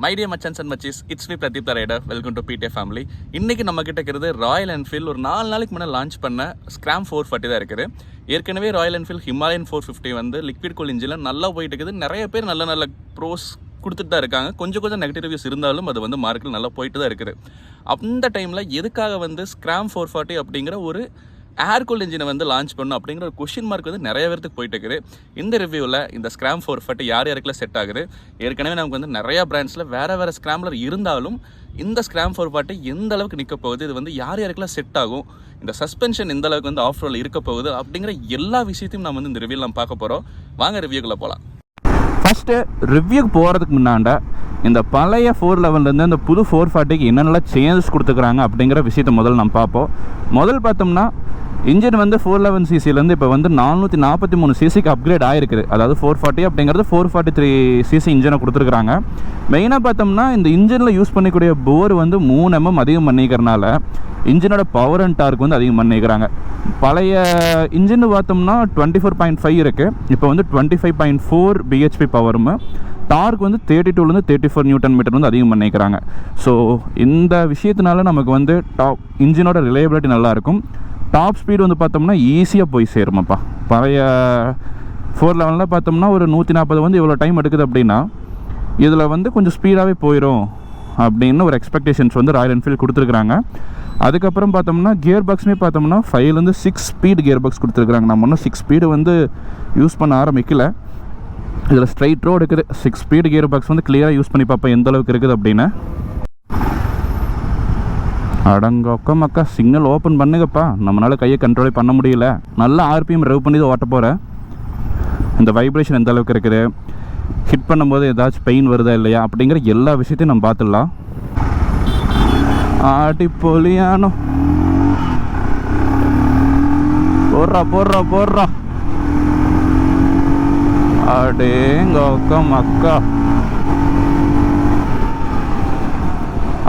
My dear machans and machis, it's me Pradeep the rider. Welcome to PDA family. இன்றைக்கி நம்ம கிட்ட இருக்கிறது ராயல் என்ஃபீல்டு ஒரு 4 நாளைக்கு முன்னே லான்ச் பண்ண ஸ்க்ராம் 440 தான் இருக்குது. ஏற்கனவே ராயல் என்ஃபீல்டு ஹிமாலயன் 450 வந்து லிக்விட் கூல் இன்ஜினில் நல்லா போயிட்டு இருக்குது. நிறைய பேர் நல்ல ப்ரோஸ் கொடுத்துட்டு தான் இருக்காங்க. கொஞ்சம் நெகட்டிவ் ரிவ்யூஸ் இருந்தாலும் அது வந்து மார்க்கெட்டில் நல்லா போயிட்டு தான் இருக்குது. அந்த டைமில் எதுக்காக வந்து ஸ்க்ராம் 440 அப்படிங்கிற ஒரு ஏர் கூல் இன்ஜினை வந்து லான்ச் பண்ணணும் அப்படிங்கிற ஒரு கொஷின் மார்க் வந்து நிறைய பேருக்கு போயிட்டு இருக்குது. இந்த ரிவ்யூவில் இந்த ஸ்க்ராம் 440 யாருக்கெல்லாம் செட் ஆகுது, ஏற்கனவே நமக்கு வந்து நிறையா பிராண்ட்ஸில் வேறு ஸ்க்ராம்லர் இருந்தாலும் இந்த ஸ்க்ராம் 440 எந்த அளவுக்கு நிற்க போகுது, இது வந்து யாருக்கெல்லாம் செட் ஆகும், இந்த சஸ்பென்ஷன் எந்த அளவுக்கு வந்து ஆஃப் ரோடில் இருக்க போகுது அப்படிங்கிற எல்லா விஷயத்தையும் நம்ம வந்து இந்த ரிவ்யூவில் நம்ம பார்க்க போகிறோம். வாங்க ரிவ்யூக்குள்ளே போகலாம். ஃபஸ்ட்டு ரிவ்யூக்கு போகிறதுக்கு முன்னாண்ட இந்த பழைய 411 இந்த புது 440க்கு என்னென்னலாம் சேஞ்சஸ் கொடுத்துக்கிறாங்க அப்படிங்கிற விஷயத்தை முதல்ல நம்ம பார்ப்போம். முதல் பார்த்தோம்னா இன்ஜின் வந்து 411 சிசிலேருந்து இப்போ வந்து 443 சிசிக்கு அப்கிரேட் ஆகிருக்குது. அதாவது 440 அப்படிங்கிறது 443 சிசி இன்ஜினை கொடுத்துருக்குறாங்க. மெயினாக பார்த்தோம்னா இந்த இன்ஜினில் யூஸ் பண்ணக்கூடிய போர் வந்து 3 mm அதிகம் பண்ணிக்கிறனால இன்ஜினோட பவர் அண்ட் டார்க் வந்து அதிகம் பண்ணிக்கிறாங்க. பழைய இன்ஜின் பார்த்தோம்னா 24.5 இருக்குது, இப்போ வந்து 25.4 பிஹெச்பி பவரும், டார்க் வந்து 32லேருந்து 34 நியூட்டன் மீட்டர் வந்து அதிகம் பண்ணிக்கிறாங்க. ஸோ இந்த விஷயத்தினால நமக்கு வந்து இன்ஜினோட ரிலையபிலிட்டி நல்லாயிருக்கும். டாப் ஸ்பீடு வந்து பார்த்தோம்னா ஈஸியாக போய் சேருமாப்பா. பழைய 411 பார்த்தோம்னா ஒரு 140 வந்து இவ்வளோ டைம் எடுக்குது அப்படின்னா இதில் வந்து கொஞ்சம் ஸ்பீடாகவே போயிடும் அப்படின்னு ஒரு எக்ஸ்பெக்டேஷன்ஸ் வந்து ராயல் என்ஃபீல்டு கொடுத்துருக்குறாங்க. அதுக்கப்புறம் பார்த்தோம்னா கியர் பாக்ஸுமே பார்த்தோம்னா 5லேருந்து 6 ஸ்பீடு கியர் பாக்ஸ் கொடுத்துருக்குறாங்க. நம்ம இன்னும் 6 ஸ்பீடு வந்து யூஸ் பண்ண ஆரம்பிக்கல. இதில் ஸ்ட்ரைட் ரோடு இருக்குது. 6 ஸ்பீடு கியர் பாக்ஸ் வந்து கிளியராக யூஸ் பண்ணி பார்ப்போம் எந்த அளவுக்கு இருக்குது அப்படின்னு. அடங்கொக்கா சிக்னல் ஓப்பன் பண்ணுங்கப்பா, நம்மளால் கையை கண்ட்ரோலே பண்ண முடியல. நல்லா ஆர்பிஎம் ரெவ் பண்ணி தான் ஓட்ட போகிறேன். இந்த வைப்ரேஷன் எந்த அளவுக்கு இருக்குது, ஹிட் பண்ணும்போது ஏதாச்சும் பெயின் வருதா இல்லையா அப்படிங்கிற எல்லா விஷயத்தையும் நம்ம பார்த்துடலாம். ஆடி பொலியானோ போடுறா அடேங்கொக்கா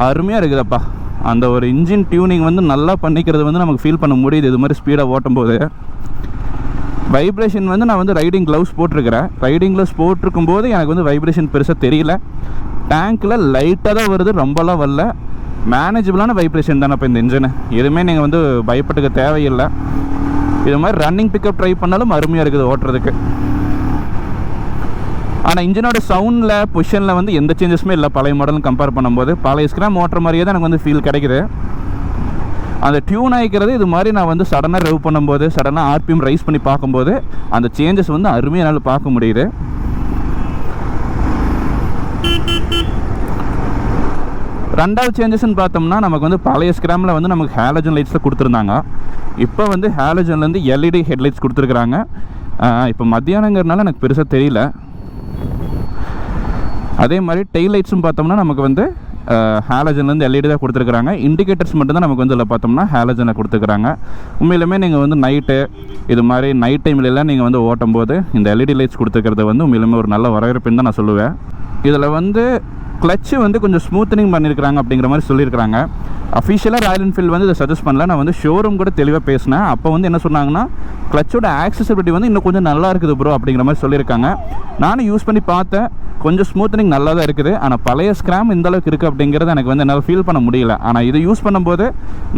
அருமையாக இருக்குதப்பா. அந்த ஒரு இன்ஜின் டியூனிங் வந்து நல்லா பண்ணிக்கிறது வந்து நமக்கு ஃபீல் பண்ண முடியுது. இது மாதிரி ஸ்பீடாக ஓட்டும் போது வைப்ரேஷன் வந்து நான் வந்து ரைடிங் க்ளவுஸ் போட்டிருக்கிறேன். ரைடிங் க்ளவுஸ் போட்டிருக்கும் போது எனக்கு வந்து வைப்ரேஷன் பெருசாக தெரியல. டேங்க்கில் லைட்டாக தான் வருது, ரொம்பலாம் வரல. மேனேஜபிளான வைப்ரேஷன் தானே இப்போ இந்த இன்ஜினு. எதுவுமே நீங்கள் வந்து பயப்பட்டுக்க தேவையில்லை. இது மாதிரி ரன்னிங் பிக்கப் ட்ரை பண்ணாலும் அருமையாக இருக்குது ஓட்டுறதுக்கு. ஆனால் இன்ஜினோட சவுண்டில் பொசிஷனில் வந்து எந்த சேஞ்சஸுமே இல்லை பழைய மாடலும் கம்பேர் பண்ணும்போது. பழைய ஸ்க்ராம் ஓட்டுற மாதிரியே தான் எனக்கு வந்து ஃபீல் கிடைக்குது. அந்த டியூன் ஆகிக்கிறது இது மாதிரி நான் வந்து சடனாக ரெவ் பண்ணும்போது, சடனாக ஆர்பிஎம் ரைஸ் பண்ணி பார்க்கும்போது அந்த சேஞ்சஸ் வந்து அருமையாக என்னால் பார்க்க முடியுது. ரெண்டாவது சேஞ்சஸ்ன்னு பார்த்தோம்னா நமக்கு வந்து பழைய ஸ்க்ராமில் வந்து நமக்கு ஹேலஜன் லைட்ஸில் கொடுத்துருந்தாங்க. இப்போ வந்து ஹேலஜன்லேருந்து எல்இடி ஹெட்லைட்ஸ் கொடுத்துருக்குறாங்க. இப்போ மத்தியானங்கிறதுனால எனக்கு பெருசாக தெரியல. அதே மாதிரி டெய்ல் லைட்ஸும் பார்த்தோம்னா நமக்கு வந்து ஹேலஜன்லேருந்து எல்இடி தான் கொடுத்துருக்குறாங்க. இண்டிகேட்டர்ஸ் மட்டும்தான் நமக்கு வந்து இதில் பார்த்தோம்னா ஹேலஜனை கொடுத்துருக்குறாங்க. உண்மையிலுமே நீங்கள் வந்து நைட்டு இது மாதிரி நைட் டைம்லலாம் நீங்கள் வந்து ஓட்டும் போது இந்த எல்இடி லைட்ஸ் கொடுத்துருக்கிறது வந்து உண்மையிலுமே ஒரு நல்ல வரவேற்புன்னு தான் நான் சொல்லுவேன். இதில் வந்து கிளச்சு வந்து கொஞ்சம் ஸ்மூத்தனிங் பண்ணியிருக்கிறாங்க அப்படிங்கிற மாதிரி சொல்லியிருக்கிறாங்க. அஃபிஷியலாக ராயல் என்ஃபீல்டு வந்து இதை சஜஸ்ட் பண்ணல. நான் வந்து ஷோரூம் கூட தெளிவாக பேசினேன். அப்போ வந்து என்ன சொன்னாங்கன்னா கிளச்சோட ஆக்சசிபிலிட்டி வந்து இன்னும் கொஞ்சம் நல்லா இருக்குது ப்ரோ அப்படிங்கிற மாதிரி சொல்லியிருக்காங்க. நானும் யூஸ் பண்ணி பார்த்தேன், கொஞ்சம் ஸ்மூத்தனிங் நல்லா தான் இருக்குது. ஆனால் பழைய ஸ்க்ராம் இந்த அளவுக்கு இருக்குது அப்படிங்கிறது எனக்கு வந்து என்னால் ஃபீல் பண்ண முடியல. ஆனால் இதை யூஸ் பண்ணும்போது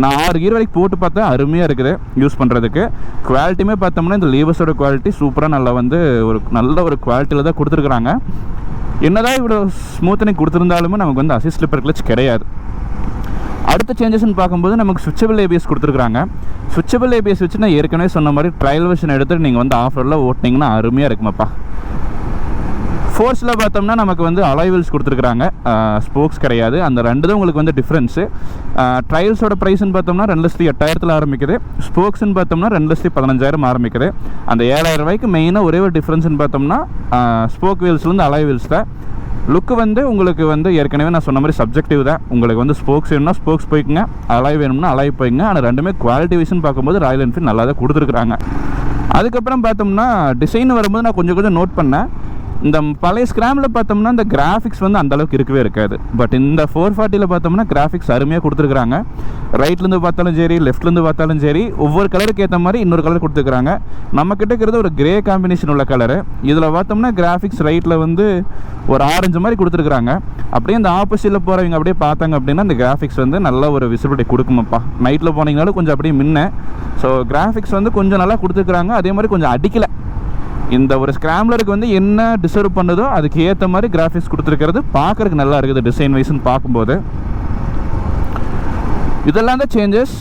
நான் 6 கியர் வரைக்கும் போட்டு பார்த்தேன், அருமையாக இருக்குது யூஸ் பண்ணுறதுக்கு. குவாலிட்டியுமே பார்த்தோம்னா இந்த லீவர்ஸோட குவாலிட்டி சூப்பராக நல்லா வந்து ஒரு நல்ல ஒரு குவாலிட்டியில் தான் கொடுத்துருக்குறாங்க. என்னதான் இவ்வளோ ஸ்மூத்தனிங் கொடுத்துருந்தாலுமே நமக்கு வந்து அசிஸ்ட் ஸ்லிப்பர் கிளச் கிடையாது. அடுத்த சேஞ்சஸ்ன்னு பார்க்கும்போது நமக்கு சுவிட்சபிள் ஏபிஎஸ் கொடுத்துருக்குறாங்க. சுவிட்சபிள் ஏபிஎஸ் வச்சு நான் ஏற்கனவே சொன்ன மாதிரி ட்ரையல் வெர்ஷன் எடுத்துகிட்டு நீங்கள் வந்து ஆஃப் ரோடில் ஓட்டினீங்கன்னா அருமையாக இருக்குமாப்பா. ஃபோர்ஸில் பார்த்தோம்னா நமக்கு வந்து அலாய் வீல்ஸ் கொடுத்துருக்குறாங்க, ஸ்போக்ஸ் கிடையாது. அந்த ரெண்டு தான் உங்களுக்கு வந்து டிஃப்ரென்ஸு. ட்ரையல்ஸோட ப்ரைஸ்ன்னு பார்த்தோம்னா 2,08,000 ஆரம்பிக்குது. ஸ்போக்ஸ்ன்னு பார்த்தோம்னா 2,15,000 ஆரம்பிக்குது. அந்த 7,000 ரூபாய்க்கு மெயினாக ஒரே ஒரு டிஃப்ரென்ஸ்ன்னு பார்த்தோம்னா ஸ்போக் வீல்ஸ்லேருந்து அலாய் வீல்ஸ் தான். லுக்கு வந்து உங்களுக்கு வந்து ஏற்கனவே நான் சொன்ன மாதிரி சப்ஜெக்டிவ் தான். உங்களுக்கு வந்து ஸ்போக்ஸ் வேணும்னா ஸ்போக்ஸ் போய்க்குங்க, அலாய் வேணும்னா அலாய் போய்ங்க. ஆனால் ரெண்டுமே குவாலிட்டி வைஸ்ன்னு பார்க்கும்போது ராயல் என்ஃபீல்டு நல்லா தான் கொடுத்துருக்குறாங்க. அதுக்கப்புறம் பார்த்தோம்னா டிசைன் வரும்போது நான் கொஞ்சம் நோட் பண்ணேன். இந்த பழைய ஸ்கிராமில் பார்த்தோம்னா இந்த கிராஃபிக்ஸ் வந்து அந்தளவுக்கு இருக்கவே இருக்காது. பட் இந்த 440 பார்த்தோம்னா கிராஃபிக்ஸ் அருமையாக கொடுத்துருக்குறாங்க. ரைட்லேருந்து பார்த்தாலும் சரி, லெஃப்ட்லேருந்து பார்த்தாலும் சரி, ஒவ்வொரு கலருக்கு ஏற்ற மாதிரி இன்னொரு கலர் கொடுத்துருக்குறாங்க. நம்மக்கிட்ட இருக்கிறது ஒரு கிரே காம்பினேஷன் உள்ள கலரு. இதில் பார்த்தோம்னா கிராஃபிக்ஸ் ரைட்டில் வந்து ஒரு ஆரஞ்சு மாதிரி கொடுத்துருக்குறாங்க. அப்படியே இந்த ஆப்போசிட்டில் போகிறவங்க அப்படியே பார்த்தாங்க அப்படின்னா இந்த கிராஃபிக்ஸ் வந்து நல்ல ஒரு விசிபிலிட்டி கொடுக்குமாப்பா. நைட்டில் போனீங்கனாலும் கொஞ்சம் அப்படியே மின்ன. ஸோ கிராஃபிக்ஸ் வந்து கொஞ்சம் நல்லா கொடுத்துருக்குறாங்க. அதே மாதிரி கொஞ்சம் அடிக்கலை. இந்த ஒரு ஸ்கிராம்லருக்கு வந்து என்ன டிசர்வ் பண்ணுதோ அதுக்கு ஏற்ற மாதிரி கிராஃபிக்ஸ் கொடுத்துருக்கிறது பார்க்குறதுக்கு நல்லா இருக்குது. டிசைன் வைஸ்ன்னு பார்க்கும்போது இதெல்லாம் தான் சேஞ்சஸ்.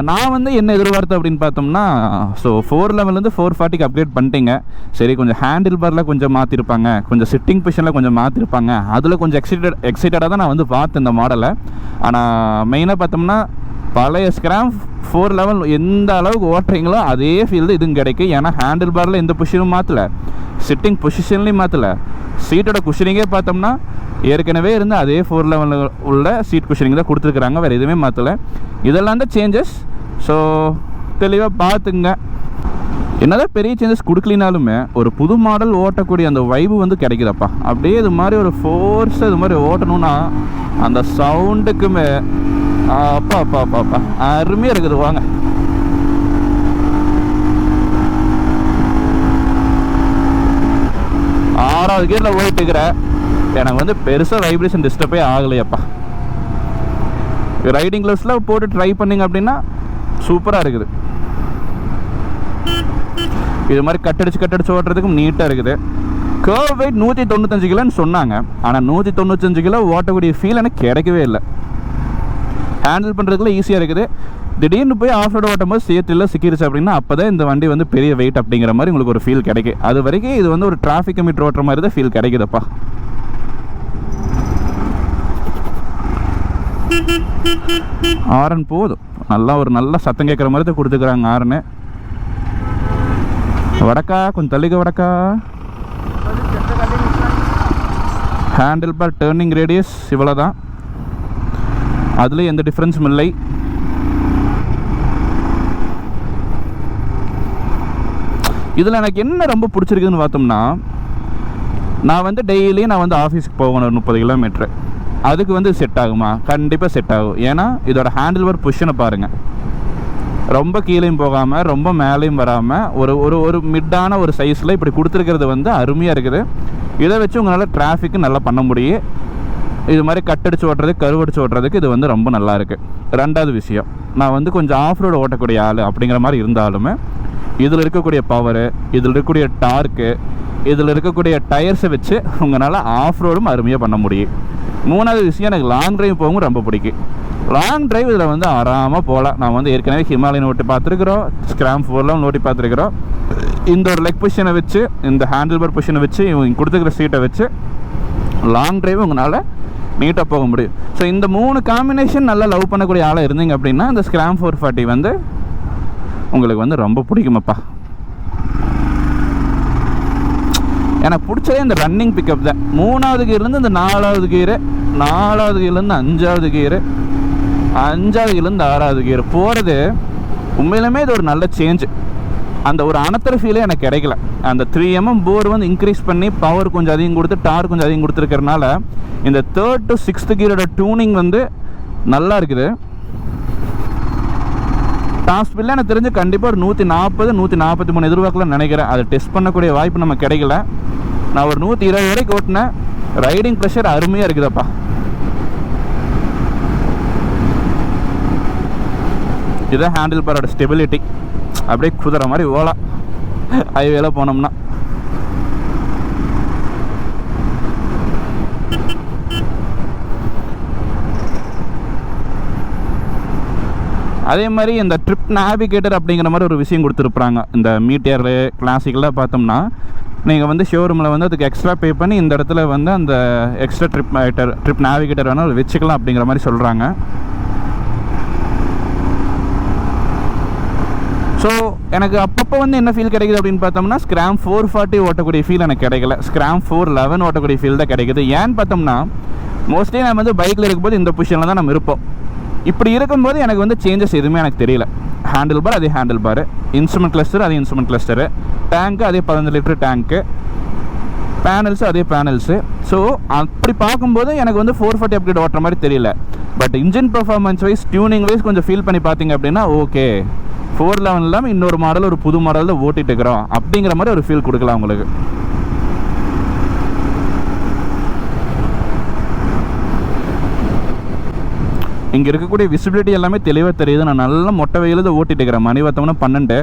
நான் வந்து என்ன எதிர்பார்த்தேன் அப்படின்னு பார்த்தோம்னா, ஸோ 411 440க்கு அப்கிரேட் பண்ணிட்டீங்க. சரி, கொஞ்சம் ஹேண்டில் பாரில் கொஞ்சம் மாற்றிருப்பாங்க, கொஞ்சம் சிட்டிங் பொசிஷனில் கொஞ்சம் மாற்றிருப்பாங்க. அதில் கொஞ்சம் எக்ஸைட்டடாக தான் நான் வந்து பார்த்தேன் இந்த மாடலை. ஆனால் மெயினாக பார்த்தோம்னா பழைய ஸ்கிராம் 411 எந்த அளவுக்கு ஓட்டுறீங்களோ அதே ஃபீல்டு இதுவும் கிடைக்கும். ஏன்னா ஹேண்டில் பாரில் எந்த பொசிஷனும் மாற்றலை, சிட்டிங் பொசிஷன்லேயும் மாற்றலை. சீட்டோட குஷனிங்கே பார்த்தோம்னா ஏற்கனவே இருந்து அதே 411 உள்ள சீட் குஷனிங் தான் கொடுத்துருக்குறாங்க. வேறு எதுவுமே மாற்றலை. இதெல்லாம் தான் சேஞ்சஸ். ஸோ தெளிவாக பார்த்துங்க. என்னதான் பெரிய சேஞ்சஸ் கொடுக்கலினாலுமே ஒரு புது மாடல் ஓட்டக்கூடிய அந்த வைப்பு வந்து கிடைக்குதப்பா. அப்படியே இது மாதிரி ஒரு ஃபோர்ஸை இது மாதிரி ஓட்டணும்னா அந்த சவுண்டுக்குமே அப்பா அப்பா அப்பா அப்பா அருமையாக இருக்குது. வாங்க, ஆறாவது கியரில் போயிட்டு இருக்கிற எனக்கு வந்து பெருசாக வைப்ரேஷன் டிஸ்டர்பே ஆகலையப்பா. ரைடிங் கிளவுஸில் போட்டு ட்ரை பண்ணிங்க அப்படின்னா சூப்பராக இருக்குது. இது மாதிரி கட்டடிச்சு ஓட்டுறதுக்கும் நீட்டாக இருக்குது. கர்வ் வெயிட் 195 கிலோன்னு சொன்னாங்க. ஆனால் 195 கிலோ ஓட்டக்கூடிய ஃபீல் எனக்கு கிடைக்கவே இல்லை. ஹேண்டில் பண்ணுறதுக்குள்ள ஈஸியாக இருக்குது. திடீர்னு போய் ஆஃப் ரோடு ஓட்டும் போது சேற்றில் சிக்கிருச்சு அப்படின்னா அப்போ தான் இந்த வண்டி வந்து பெரிய வெயிட் அப்படிங்கிற மாதிரி உங்களுக்கு ஒரு ஃபீல் கிடைக்கும். அது வரைக்கும் இது வந்து ஒரு டிராஃபிக் மீட்டர் ஓட்டுற மாதிரி தான் ஃபீல் கிடைக்குதுப்பா. ஆரன் போதும், நல்லா ஒரு நல்ல சத்தம் கேட்குற மாதிரி தான் கொடுத்துக்கிறாங்க ஆரனு. வடக்கா கொஞ்சம் தள்ளிக்க வடக்கா. ஹேண்டில் பார் டேர்னிங் ரேடியஸ் இவ்வளோ தான், அதுலேயும் எந்த டிஃப்ரென்ஸும் இல்லை. இதில் எனக்கு என்ன ரொம்ப பிடிச்சிருக்குதுன்னு பார்த்தோம்னா, நான் வந்து டெய்லியும் நான் வந்து ஆஃபீஸுக்கு போகணும் ஒரு 30 கிலோமீட்ரு. அதுக்கு வந்து செட் ஆகுமா? கண்டிப்பாக செட் ஆகும். ஏன்னா இதோட ஹேண்டில் பார் பொசிஷனை பாருங்கள். ரொம்ப கீழேயும் போகாமல் ரொம்ப மேலேயும் வராமல் ஒரு ஒரு ஒரு மிட்டான ஒரு சைஸில் இப்படி கொடுத்துருக்கிறது வந்து அருமையாக இருக்குது. இதை வச்சு உங்களால் டிராஃபிக்கு நல்லா பண்ண முடியும். இது மாதிரி கட்டடிச்சு ஓட்டுறதுக்கு, கருவடிச்சு ஓட்டுறதுக்கு இது வந்து ரொம்ப நல்லா இருக்குது. ரெண்டாவது விஷயம், நான் வந்து கொஞ்சம் ஆஃப் ரோடு ஓட்டக்கூடிய ஆள் அப்படிங்கிற மாதிரி இருந்தாலுமே இதில் இருக்கக்கூடிய பவரு, இதில் இருக்கக்கூடிய டார்க்கு, இதில் இருக்கக்கூடிய டயர்ஸை வச்சு உங்களால் ஆஃப் ரோடும் அருமையாக பண்ண முடியும். மூணாவது விஷயம், எனக்கு லாங் ட்ரைவ் போகவும் ரொம்ப பிடிக்கும். லாங் ட்ரைவ் இதில் வந்து ஆறாமல் போகலாம். நான் வந்து ஏற்கனவே ஹிமாலயன் ஓட்டி பார்த்துருக்குறோம், ஸ்கிராம் 411 ஓட்டி பார்த்துருக்குறோம். இந்த ஒரு லெக் பொசிஷனை வச்சு, இந்த ஹேண்டில் பார் பொசிஷனை வச்சு, இவங்க கொடுத்துருக்குற சீட்டை வச்சு லாங் ட்ரைவ் உங்களால் நீட்டாக போக முடியும். ஸோ இந்த 3 காம்பினேஷன் நல்லா லவ் பண்ணக்கூடிய ஆளாக இருந்தீங்க அப்படின்னா இந்த ஸ்கிராம் 440 வந்து உங்களுக்கு வந்து ரொம்ப பிடிக்குமாப்பா. எனக்கு பிடிச்சதே இந்த ரன்னிங் பிக்கப் தான். 3வது கியர்லேருந்து இந்த 4வது கியரு, 4வது கியர்லேருந்து 5வது கியரு, 5வது கியர்லேருந்து 6வது கியர் போகிறது உண்மையிலுமே இது ஒரு நல்ல சேஞ்சு. அந்த ஒரு அனத்தர ஃபீலே எனக்கு கிடைக்கல. அந்த 3mm போர் வந்து இன்க்ரீஸ் பண்ணி பவர் கொஞ்சம் அதிகம் கொடுத்து டார்க் கொஞ்சம் அதிகம் கொடுத்துருக்கறனால இந்த 3rd to 6th கியரோட டியூனிங் வந்து நல்லா இருக்குது. டாப் ஸ்பீடில் எனக்கு தெரிஞ்சு கண்டிப்பாக ஒரு 140 143 எதிர்பார்க்கலாம்னு நினைக்கிறேன். அதை டெஸ்ட் பண்ணக்கூடிய வாய்ப்பு நமக்கு கிடைக்கல. நான் ஒரு 120 வரைக்கும் ஓட்டினேன். ரைடிங் ப்ரெஷர் அருமையாக இருக்குதப்பா. இதுதான் ஹேண்டில் பாரோட ஸ்டெபிலிட்டி. அப்படியே குதிரை மாதிரி ஓலாம் ஹைவேல போனோம்னா. அதே மாதிரி இந்த ட்ரிப் நேவிகேட்டர் அப்படிங்கிற மாதிரி ஒரு விஷயம் கொடுத்துருப்பாங்க. இந்த மீட்டியர் கிளாசிக்கெலாம் பார்த்தோம்னா நீங்கள் வந்து ஷோரூமில் வந்து அதுக்கு எக்ஸ்ட்ரா பே பண்ணி இந்த இடத்துல வந்து அந்த எக்ஸ்ட்ரா ட்ரிப் நேவிகேட்டர் வேணால் வச்சுக்கலாம் அப்படிங்கிற மாதிரி சொல்கிறாங்க. ஸோ எனக்கு அப்பப்போ வந்து என்ன ஃபீல் கிடைக்குது அப்படின்னு பார்த்தோம்னா ஸ்கிராம் 440 ஓட்டக்கூடிய ஃபீல் எனக்கு கிடைக்கல. ஸ்கிராம் 411 ஓட்டக்கூடிய ஃபீல் தான் கிடைக்குது. ஏன்னு பார்த்தோம்னா மோஸ்ட்லி நம்ம வந்து பைக்கில் இருக்கும்போது இந்த பொசிஷனில் தான் நம்ம இருப்போம். இப்படி இருக்கும்போது எனக்கு வந்து சேஞ்சஸ் எதுவுமே எனக்கு தெரியல. ஹேண்டில் பார் அதே ஹேண்டில் பார், இன்ஸ்ட்ருமெண்ட் கிளஸ்டர் அதே இன்ஸ்ட்ருமெண்ட் கிளஸ்டரு, டேங்க்கு அதே 15 லிட்டர் டேங்க்கு, பேனல்ஸு அதே பேனல்ஸு. ஸோ அப்படி பார்க்கும்போது எனக்கு வந்து 440 அப்கிரேட் ஓட்டுற மாதிரி தெரியல. But engine performance wise, tuning wise கொஞ்சம் ஃபீல் பண்ணி பார்த்தீங்க அப்படின்னா ஓகே, 411 இல்லாமல் இன்னொரு மாடல், ஒரு புது மாடல் தான் ஓட்டிகிட்டு இருக்கிறோம் அப்படிங்கிற மாதிரி ஒரு ஃபீல் கொடுக்கலாம் உங்களுக்கு. இங்கே இருக்கக்கூடிய விசிபிலிட்டி எல்லாமே தெளிவாக தெரியுது. நான் நல்லா மொட்டை வெயில தான் ஓட்டிகிட்டு இருக்கிறேன். மணி பார்த்தோம்னா 12.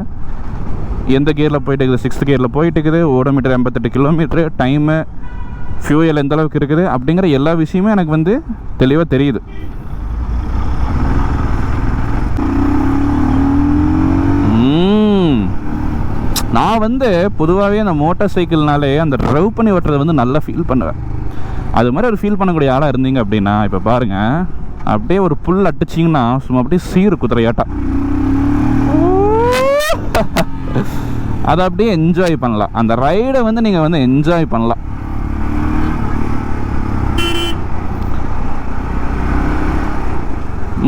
எந்த கியரில் போயிட்டு இருக்குது? 6th கியரில் போயிட்டு இருக்குது. Odometer 88 kilometre. டைமு, ஃபியூயல் எந்த அளவுக்கு இருக்குது அப்படிங்கிற எல்லா விஷயமும் எனக்கு வந்து தெளிவாக தெரியுது. நான் வந்து பொதுவாகவே அந்த மோட்டார் சைக்கிள்னாலே அந்த ட்ரைவ் பண்ணி ஓட்டுறதை வந்து நல்லா ஃபீல் பண்ணுவேன். அது மாதிரி ஒரு ஃபீல் பண்ணக்கூடிய ஆளாக இருந்தீங்க அப்படின்னா இப்போ பாருங்கள், அப்படியே ஒரு புல் அடிச்சிங்கன்னா சும்மா அப்படியே சீரு குதிரையாட்டா அதை அப்படியே என்ஜாய் பண்ணலாம். அந்த ரைடை வந்து நீங்கள் வந்து என்ஜாய் பண்ணலாம்.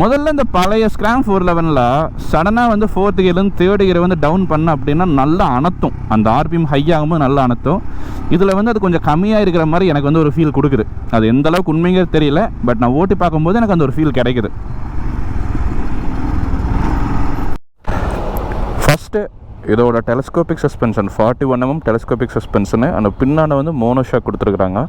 முதல்ல இந்த பழைய ஸ்க்ராம் 411 சடனாக வந்து 4th கியர்லேருந்து 3rd கியர் வந்து டவுன் பண்ண அப்படின்னா நல்லா அனத்தும். அந்த ஆர்பிஎம் ஹை ஆகும்போது நல்லா அனத்தும். இதில் வந்து அது கொஞ்சம் கம்மியாக இருக்கிற மாதிரி எனக்கு வந்து ஒரு ஃபீல் கொடுக்குது. அது எந்த அளவுக்கு உண்மைங்கிறது தெரியல, பட் நான் ஓட்டி பார்க்கும்போது எனக்கு அந்த ஒரு ஃபீல் கிடைக்குது. ஃபஸ்ட்டு இதோட டெலஸ்கோபிக் சஸ்பென்ஷன் 41mm டெலஸ்கோபிக் சஸ்பென்ஷனு. அந்த பின்னாடி வந்து மோனோஷாக் கொடுத்துருக்குறாங்க.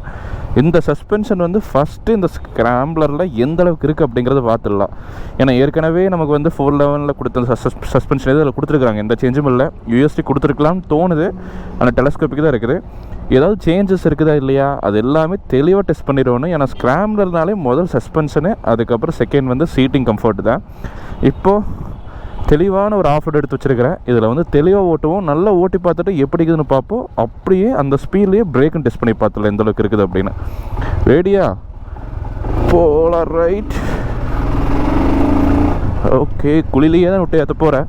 இந்த சஸ்பென்ஷன் வந்து ஃபஸ்ட்டு இந்த ஸ்க்ராம்பிளரில் எந்த அளவுக்கு இருக்குது அப்படிங்கிறத பார்த்துடலாம். ஏன்னா ஏற்கனவே நமக்கு வந்து 411 கொடுத்த சஸ்பென்ஷன் இதில் கொடுத்துருக்குறாங்க. எந்த சேஞ்சும் இல்லை. யூஎஸ்டி கொடுத்துருக்கலாம்னு தோணுது. ஆனால் டெலஸ்கோபிக் தான் இருக்குது. ஏதாவது சேஞ்சஸ் இருக்குதா இல்லையா அது எல்லாமே தெளிவாக டெஸ்ட் பண்ணிடுவோம். ஏன்னா ஸ்க்ராம்பிளர்னாலே முதல் சஸ்பென்ஷனு, அதுக்கப்புறம் செகண்ட் வந்து சீட்டிங் கம்ஃபர்ட் தான். இப்போது தெளிவான ஒரு ஆஃப் ரோட் எடுத்து வச்சுருக்கிறேன். இதில் வந்து தெளிவாக ஓட்டுவோம். நல்லா ஓட்டி பார்த்துட்டு எப்படி இருக்குதுன்னு பார்ப்போம். அப்படியே அந்த ஸ்பீட்லேயே பிரேக்கும் டெஸ்ட் பண்ணி பார்த்துல எந்த அளவுக்கு இருக்குது அப்படின்னு. ரெடியா? போலாம். ரைட். ஓகே, குழிலேயே தான் விட்டு ஏற்ற போகிறேன்.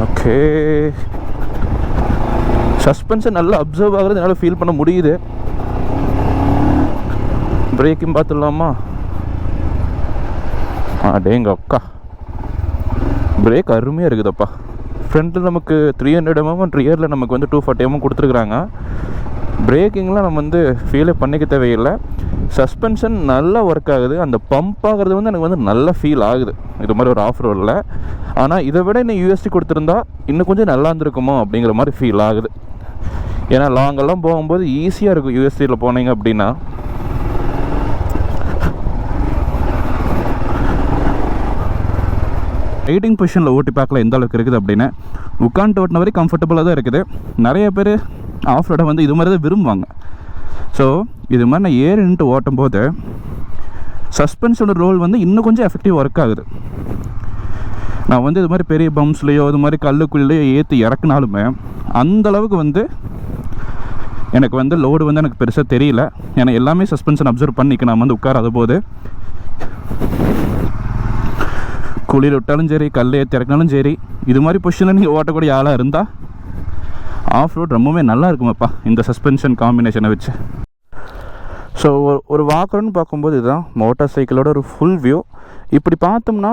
ஓகே, சஸ்பென்ஷன் நல்லா அப்சர்வ் ஆகுறது என்னால் ஃபீல் பண்ண முடியுது. பிரேக்கும் பார்த்துடலாமா? டேங்க அக்கா, பிரேக் அருமையாக இருக்குதப்பா. ஃப்ரண்ட்டில் நமக்கு 300mm, ரியரில் நமக்கு வந்து 240mm கொடுத்துருக்குறாங்க. பிரேக்கிங்லாம் நம்ம வந்து ஃபீலே பண்ணிக்க தேவையில்லை. சஸ்பென்ஷன் நல்லா ஒர்க் ஆகுது. அந்த பம்ப் ஆகிறது வந்து எனக்கு வந்து நல்லா ஃபீல் ஆகுது இது மாதிரி ஒரு ஆஃப் ரோடில். ஆனால் இதை விட இன்னும் யூஎஸ்டி கொடுத்துருந்தா இன்னும் கொஞ்சம் நல்லா இருந்திருக்குமோ அப்படிங்கிற மாதிரி ஃபீல் ஆகுது. ஏன்னா லாங்கெல்லாம் போகும்போது ஈஸியாக இருக்கும் யூஎஸ்டியில் போனீங்க அப்படின்னா. ரைடிங் பொசிஷனில் ஓட்டி பார்க்கல எந்த அளவுக்கு இருக்குது அப்படின்னு. உட்காந்துட்டு ஓட்டின வரைக்கும் கம்ஃபர்டபுளாக தான் இருக்குது. நிறைய பேர் ஆஃப் ரோடை வந்து இது மாதிரி தான் விரும்புவாங்க. ஸோ இது மாதிரி நான் ஏறி நின்று ஓட்டும் போது சஸ்பென்ஸோட ரோல் வந்து இன்னும் கொஞ்சம் எஃபெக்டிவ் ஒர்க் ஆகுது. நான் வந்து இது மாதிரி பெரிய பம்ப்ஸ்லேயோ இது மாதிரி கல்லுக்குள்ளேயோ ஏற்றி இறக்குனாலுமே அந்தளவுக்கு வந்து எனக்கு வந்து லோடு வந்து எனக்கு பெருசாக தெரியல. ஏன்னா எல்லாமே சஸ்பென்ஷன் அப்சர்வ் பண்ணிக்க நான் வந்து உட்காராத போது குளிர் விட்டாலும் சரி, கல் ஏற்றி இறக்கினாலும் சரி, இது மாதிரி பொசிஷனில் நீங்கள் ஓட்டக்கூடிய ஆளாக இருந்தால் ஆஃப் ரோட் ரொம்பவே நல்லா இருக்குமாப்பா இந்த சஸ்பென்ஷன் காம்பினேஷனை வச்சு. ஸோ ஒரு வாக்கர்னு பார்க்கும்போது இதுதான் மோட்டார் சைக்கிளோட ஒரு ஃபுல் வியூ. இப்படி பார்த்தோம்னா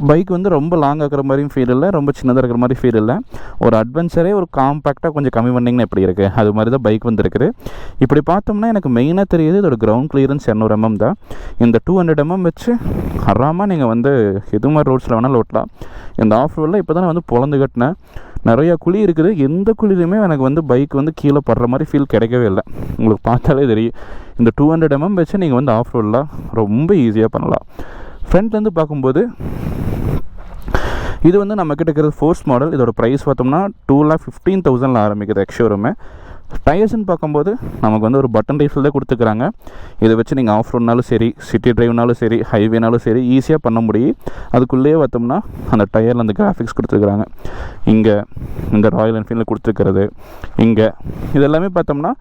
பைக் வந்து ரொம்ப லாங் ஆகிற மாதிரியும் ஃபீல் இல்லை, ரொம்ப சின்னதாக இருக்கிற மாதிரி ஃபீல் இல்லை. ஒரு அட்வென்ச்சரே ஒரு காம்பேக்டாக கொஞ்சம் கம்மி பண்ணிங்கன்னா எப்படி இருக்குது அது மாதிரி தான் பைக் வந்து இருக்குது. இப்படி பார்த்தோம்னா எனக்கு மெயினாக தெரியுது இதோட கிரவுண்ட் கிளியரன்ஸ் 200mm தான். இந்த 200mm வச்சு ஆறாமல் நீங்கள் வந்து எது மாதிரி ரோட்ஸில் வேணாலும் ஓட்டலாம். இந்த ஆஃப் ரோடில் இப்போ தான் நான் வந்து பொழந்து கட்டினேன். நிறையா குழி இருக்குது. எந்த குழியிலுமே எனக்கு வந்து பைக் வந்து கீழே படுற மாதிரி ஃபீல் கிடைக்கவே இல்லை. உங்களுக்கு பார்த்தாலே தெரியும். இந்த 200mm வச்சு நீங்கள் வந்து ஆஃப் ரோடில் ரொம்ப ஈஸியாக பண்ணலாம். ஃப்ரண்ட்லேருந்து பார்க்கும்போது இது வந்து நம்மக்கிட்ட இருக்கிறது ஃபோர்ஸ் மாடல். இதோட ப்ரைஸ் பார்த்தோம்னா 2,15,000 ஆரம்பிக்குது எக்ஷோரூமே. டயர்ஸ்ன்னு பார்க்கும்போது நமக்கு வந்து ஒரு பட்டன் ரைஃபில் தான் கொடுத்துக்கிறாங்க. இதை வச்சு நீங்கள் ஆஃப் ரோட்னாலும் சரி, சிட்டி ட்ரைவ்னாலும் சரி, ஹைவேனாலும் சரி ஈஸியாக பண்ண முடியும். அதுக்குள்ளேயே பார்த்தோம்னா அந்த டயரில் அந்த கிராஃபிக்ஸ் கொடுத்துருக்குறாங்க. இங்கே இந்த ராயல் என்ஃபீல்டில் கொடுத்துருக்கிறது, இங்கே இதெல்லாமே பார்த்தோம்னா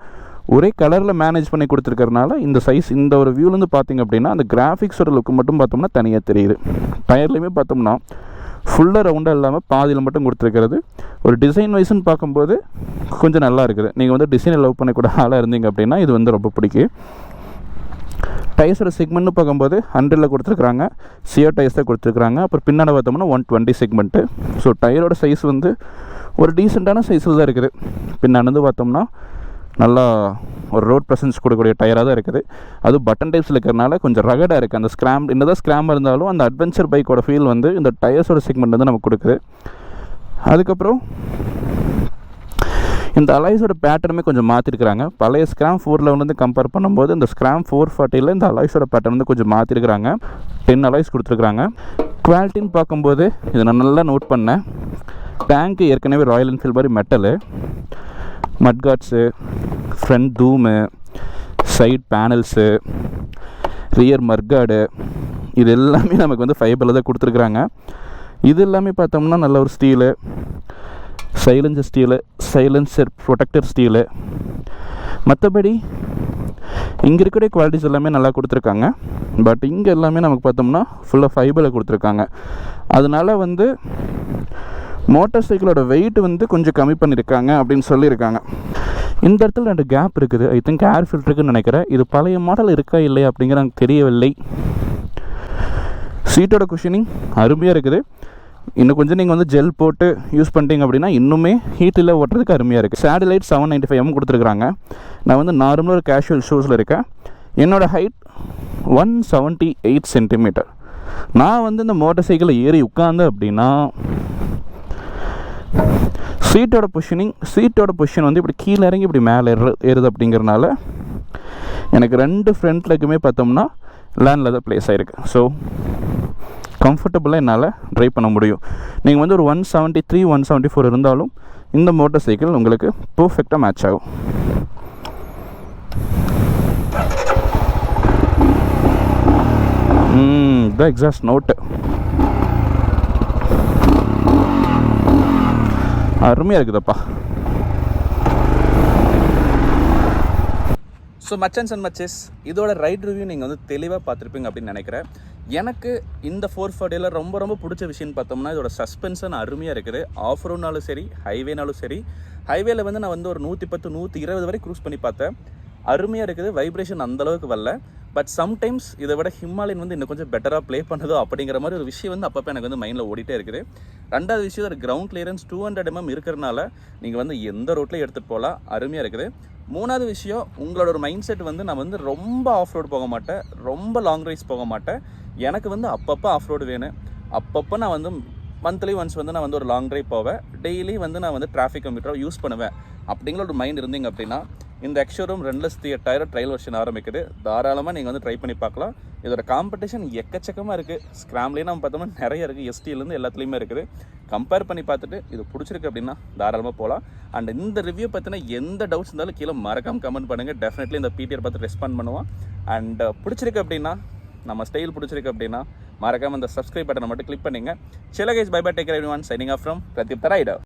ஒரே கலரில் மேனேஜ் பண்ணி கொடுத்துருக்கறனால இந்த சைஸ் இந்த ஒரு வியூலேருந்து பார்த்திங்க அப்படின்னா அந்த கிராஃபிக்ஸோட லுக்கு மட்டும் பார்த்தோம்னா தனியாக தெரியுது. டயர்லேயுமே பார்த்தோம்னா ஃபுல்லாக ரவுண்டாக இல்லாமல் பாதியில் மட்டும் கொடுத்துருக்கிறது. ஒரு டிசைன் வைஸ்ன்னு பார்க்கும்போது கொஞ்சம் நல்லா இருக்குது. நீங்கள் வந்து டிசைனை லவ் பண்ணக்கூட ஆளாக இருந்தீங்க அப்படின்னா இது வந்து ரொம்ப பிடிக்கும். டயர்ஸோட செக்மெண்ட்னு பார்க்கும்போது 100ல் கொடுத்துருக்குறாங்க, சியோ டயர்ஸ் தான் கொடுத்துருக்குறாங்க. அப்புறம் பின்னாடி பார்த்தோம்னா 120 செக்மெண்ட்டு. ஸோ டயரோட சைஸ் வந்து ஒரு டீசெண்டான சைஸில் தான் இருக்குது. பின்னாடி பார்த்தோம்னா நல்லா ஒரு ரோட் ப்ரெசன்ஸ் கொடுக்கக்கூடிய டயராக தான் இருக்குது. அதுவும் பட்டன் டைப்ஸில் இருக்கிறனால கொஞ்சம் ரகடாக இருக்குது. அந்த என்னதான் ஸ்க்ராம் இருந்தாலும் அந்த அட்வென்ச்சர் பைக்கோட ஃபீல் வந்து இந்த டயர்ஸோட செக்மெண்ட் வந்து நமக்கு கொடுக்குது. அதுக்கப்புறம் இந்த அலாய்ஸோட பேட்டர்னுமே கொஞ்சம் மாற்றிருக்கிறாங்க. பழைய ஸ்க்ராம் 4ல் வந்து கம்பேர் பண்ணும்போது இந்த ஸ்க்ராம் 440ல் இந்த அலாய்ஸோட பேட்டர்ன் வந்து கொஞ்சம் மாற்றிருக்கிறாங்க. 10 அலாய்ஸ் கொடுத்துருக்குறாங்க. குவாலிட்டின்னு பார்க்கும்போது இதை நான் நல்லா நோட் பண்ணேன். டேங்க்கு ஏற்கனவே ராயல் என்ஃபீல்ட் மாதிரி மெட்டலு, மட்கார்ட்ஸு, ஃப்ரண்ட் தூமு, சைட் பேனல்ஸு, ரியர் மர்கார்டு, இது எல்லாமே நமக்கு வந்து ஃபைபரில் தான் கொடுத்துருக்குறாங்க. இது எல்லாமே பார்த்தோம்னா நல்ல ஒரு ஸ்டீலு, சைலன்சர் ப்ரொடெக்டர் ஸ்டீலு. மற்றபடி இங்கே இருக்கிற குவாலிட்டிஸ் எல்லாமே நல்லா கொடுத்துருக்காங்க. பட் இங்கே எல்லாமே நமக்கு பார்த்தோம்னா ஃபுல்லாக ஃபைபரில் கொடுத்துருக்காங்க. அதனால வந்து மோட்டார் சைக்கிளோட வெயிட் வந்து கொஞ்சம் கம்மி பண்ணியிருக்காங்க அப்படின்னு சொல்லியிருக்காங்க. இந்த இடத்துல 2 கேப் இருக்குது. ஐ திங்க் ஏர் ஃபில்டருக்குன்னு நினைக்கிறேன். இது பழைய மாடல் இருக்கா இல்லையா அப்படிங்கிற எனக்கு தெரியவில்லை. சீட்டோட குஷனிங் அருமையாக இருக்குது. இன்னும் கொஞ்சம் நீங்கள் வந்து ஜெல் போட்டு யூஸ் பண்ணிட்டீங்க அப்படின்னா இன்னுமே ஹீட்டில் ஓட்டுறதுக்கு அருமையாக இருக்குது. சேட்டலைட் 795 கொடுத்துருக்குறாங்க. நான் வந்து நார்மலாக ஒரு கேஷுவல் ஷூஸில் இருக்கேன். என்னோடய ஹைட் 178 சென்டிமீட்டர். நான் வந்து இந்த மோட்டார் சைக்கிளில் ஏறி உட்கார்ந்தேன் அப்படின்னா சீட்டோட பொசிஷன் வந்து இப்படி கீழே இறங்கி இப்படி மேலே ஏறுது அப்படிங்கிறனால எனக்கு 2 ஃப்ரண்ட் லெக்குமே பார்த்தோம்னா லேண்டில் தான் ப்ளேஸ் ஆகிருக்கு. ஸோ கம்ஃபர்டபுளாக என்னால் ட்ரைவ் பண்ண முடியும். நீங்கள் வந்து ஒரு 173 174 இருந்தாலும் இந்த மோட்டார் சைக்கிள் உங்களுக்கு பர்ஃபெக்டாக மேட்ச் ஆகும். த எக்ஸாஸ்ட் நோட்டு அருமையாக இருக்குதுப்பா. ஸோ மச்சன்ஸ் அண்ட் மச்சஸ், இதோட ரைட் ரிவ்யூ நீங்கள் வந்து தெளிவாக பார்த்துருப்பீங்க அப்படின்னு நினைக்கிறேன். எனக்கு இந்த 440ல் ரொம்ப பிடிச்ச விஷயம்னு பார்த்தோம்னா இதோட சஸ்பென்ஷன் அருமையாக இருக்குது. ஆஃப் ரோட்னாலும் சரி, ஹைவேனாலும் சரி. ஹைவேல வந்து நான் வந்து ஒரு 110 120 வரை க்ரூஸ் பண்ணி பார்த்தேன். அருமையாக இருக்குது. வைப்ரேஷன் அந்தளவுக்கு வரல. பட் சம்டைம்ஸ் இதை விட ஹிமாலயன் வந்து இன்னும் கொஞ்சம் பெட்டராக ப்ளே பண்ணதோ அப்படிங்கிற மாதிரி ஒரு விஷயம் வந்து அப்பப்போ எனக்கு வந்து மைண்டில் ஓடிட்டே இருக்குது. 2வது விஷயம், ஒரு கிரவுண்ட் கிளியரன்ஸ் 200 mm இருக்கிறனால நீங்கள் வந்து எந்த ரோட்லையும் எடுத்துகிட்டு போகலாம். அருமையாக இருக்குது. 3வது விஷயம், உங்களோட ஒரு மைண்ட் செட் வந்து நான் வந்து ரொம்ப ஆஃப் ரோடு போக மாட்டேன், ரொம்ப லாங் ரைஸ் போக மாட்டேன். எனக்கு வந்து அப்பப்போ ஆஃப் ரோடு வேணும். அப்பப்போ நான் வந்து மந்த்லி ஒன்ஸ் வந்து நான் வந்து ஒரு லாங் ட்ரைவ் போவேன். டெய்லி வந்து நான் வந்து டிராஃபிக் கம்ப்யூட்டரை யூஸ் பண்ணுவேன். அப்படிங்கிற ஒரு மைண்ட் இருந்தீங்க அப்படின்னா இந்த எக்ஷோரூம் 2,80,000 ட்ரையல் வெர்ஷன் ஆரம்பிக்குது. தாராளமாக நீங்கள் வந்து ட்ரை பண்ணி பார்க்கலாம். இதோட காம்படிஷன் எக்கச்சக்கமாக இருக்குது. ஸ்க்ராம்லேயே நம்ம பார்த்தோம்னா நிறைய இருக்குது. எஸ்டிலேருந்து எல்லாத்துலேயுமே இருக்குது. கம்பேர் பண்ணி பார்த்துட்டு இது பிடிச்சிருக்கு அப்படின்னா தாராளமாக போகலாம். அண்ட் இந்த ரிவ்யூ பற்றின எந்த டவுட்ஸ் இருந்தாலும் கீழே மறக்காமல் கமெண்ட் பண்ணுங்கள். டெஃபினெட்லி இந்த பிடிஆர் பார்த்து ரெஸ்பாண்ட் பண்ணுவான். அண்ட் பிடிச்சிருக்கு அப்படின்னா, நம்ம ஸ்டைல் பிடிச்சிருக்கு அப்படின்னா மறக்காமல் இந்த சப்ஸ்கிரைப் பட்டனை மட்டும் கிளிக் பண்ணிங்க. சில guys, bye bye, take care everyone. Signing off from Pradeep the rider.